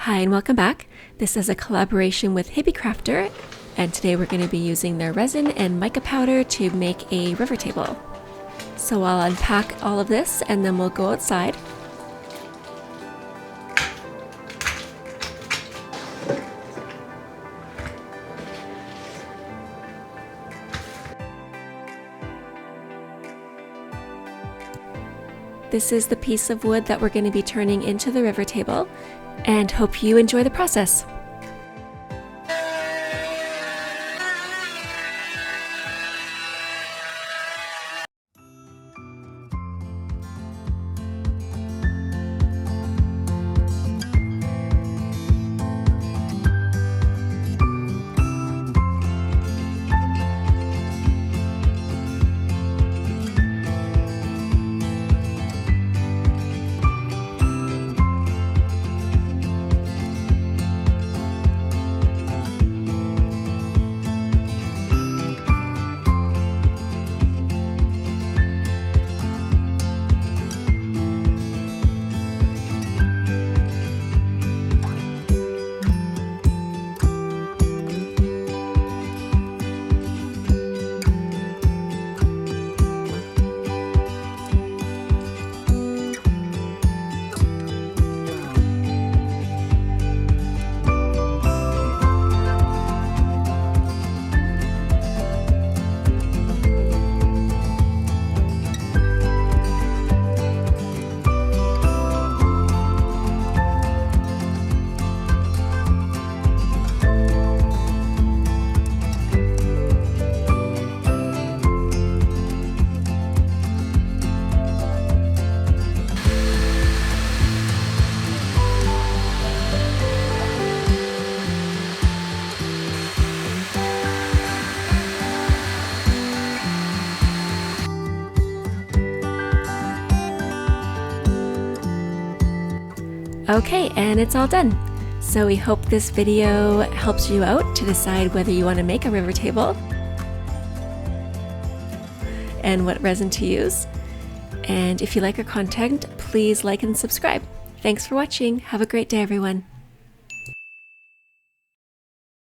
Hi and welcome back. This is a collaboration with Hippie Crafter, and today we're going to be using their resin and mica powder to make a river table. So I'll unpack all of this and then we'll go outside. This is the piece of wood that we're going to be turning into the river table, and hope you enjoy the process. Okay, and it's all done. So we hope this video helps you out to decide whether you want to make a river table and what resin to use. And if you like our content, please like and subscribe. Thanks for watching. Have a great day, everyone.